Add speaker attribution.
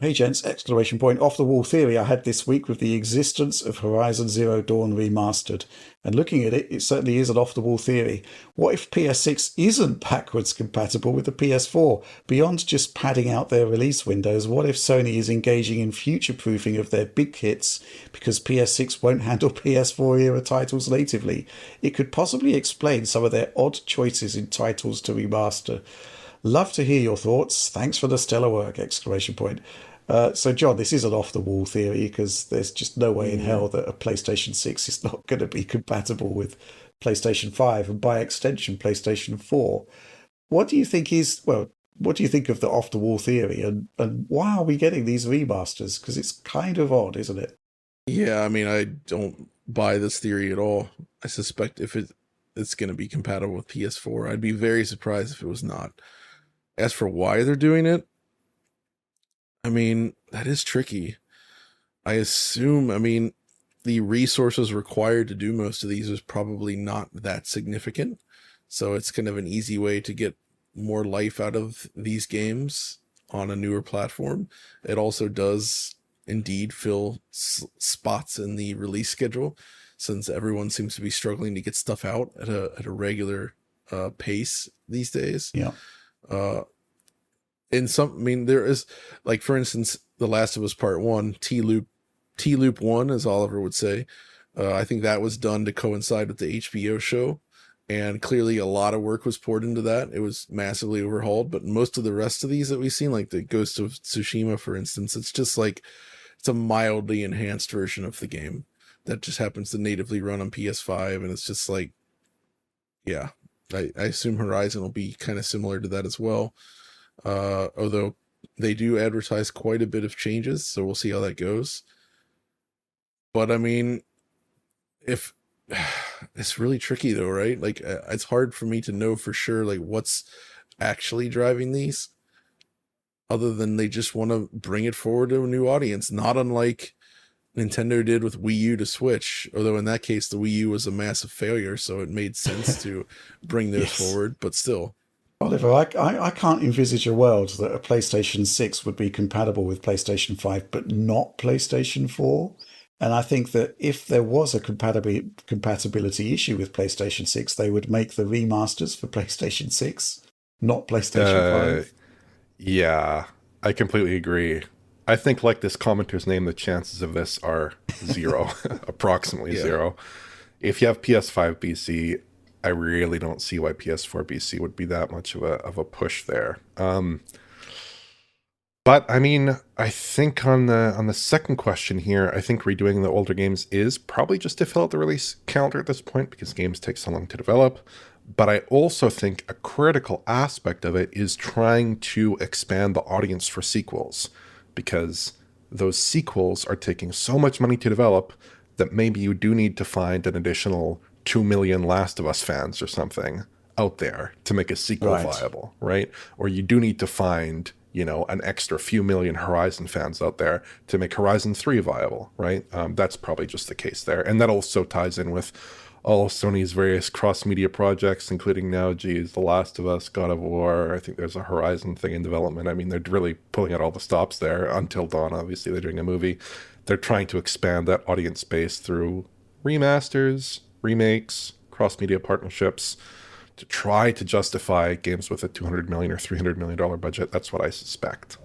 Speaker 1: Hey gents, exclamation point, off the wall theory I had this week with the existence of Horizon Zero Dawn Remastered. And looking at it, it certainly is an off the wall theory. What if PS6 isn't backwards compatible with the PS4? Beyond just padding out their release windows, what if Sony is engaging in future proofing of their big hits because PS6 won't handle PS4 era titles natively? It could possibly explain some of their odd choices in titles to remaster. Love to hear your thoughts. Thanks for the stellar work! Exclamation point. So, John, this is an off the wall theory because there's just no way in hell that a PlayStation 6 is not going to be compatible with PlayStation 5 and by extension PlayStation 4. What do you think what do you think of the off the wall theory and why are we getting these remasters? Because it's kind of odd, isn't it?
Speaker 2: Yeah, I mean, I don't buy this theory at all. I suspect if it's going to be compatible with PS4, I'd be very surprised if it was not. As for why they're doing it, I mean, that is tricky. I mean, the resources required to do most of these is probably not that significant. So it's kind of an easy way to get more life out of these games on a newer platform. It also does indeed fill spots in the release schedule, since everyone seems to be struggling to get stuff out at a regular pace these days.
Speaker 1: Yeah.
Speaker 2: I mean, there is, like, for instance, The Last of Us Part 1, T-Loop 1, as Oliver would say. I think that was done to coincide with the HBO show, and clearly a lot of work was poured into that. It was massively overhauled, but most of the rest of these that we've seen, like the Ghost of Tsushima, for instance, it's just like, it's a mildly enhanced version of the game that just happens to natively run on PS5, and it's just like, yeah, I assume Horizon will be kind of similar to that as well. Although they do advertise quite a bit of changes, so we'll see how that goes. But I mean, if it's really tricky though, right? Like, it's hard for me to know for sure, like, what's actually driving these, other than they just want to bring it forward to a new audience, not unlike Nintendo did with Wii U to Switch. Although in that case, the Wii U was a massive failure, so it made sense to bring those
Speaker 1: Yes.
Speaker 2: forward, but still.
Speaker 1: Oliver, I can't envisage a world that a PlayStation 6 would be compatible with PlayStation 5, but not PlayStation 4. And I think that if there was a compatibility issue with PlayStation 6, they would make the remasters for PlayStation 6, not PlayStation
Speaker 3: Uh,
Speaker 1: 5.
Speaker 3: yeah, I completely agree. I think, like this commenter's name, the chances of this are zero, approximately
Speaker 2: Yeah.
Speaker 3: zero. If you have PS5 BC, I really don't see why PS4 BC would be that much of a push there. But I mean, I think on the second question here, I think redoing the older games is probably just to fill out the release calendar at this point because games take so long to develop. But I also think a critical aspect of it is trying to expand the audience for sequels, because those sequels are taking so much money to develop that maybe you do need to find an additional 2 million Last of Us fans or something out there to make a sequel
Speaker 1: Right.
Speaker 3: viable, right? Or you do need to find, an extra few million Horizon fans out there to make Horizon 3 viable, right? That's probably just the case there. And that also ties in with all of Sony's various cross-media projects, including now, The Last of Us, God of War. I think there's a Horizon thing in development. I mean, they're really pulling out all the stops there. Until Dawn, obviously, they're doing a movie. They're trying to expand that audience base through remasters, remakes, cross-media partnerships to try to justify games with a $200 million or $300 million budget. That's what I suspect.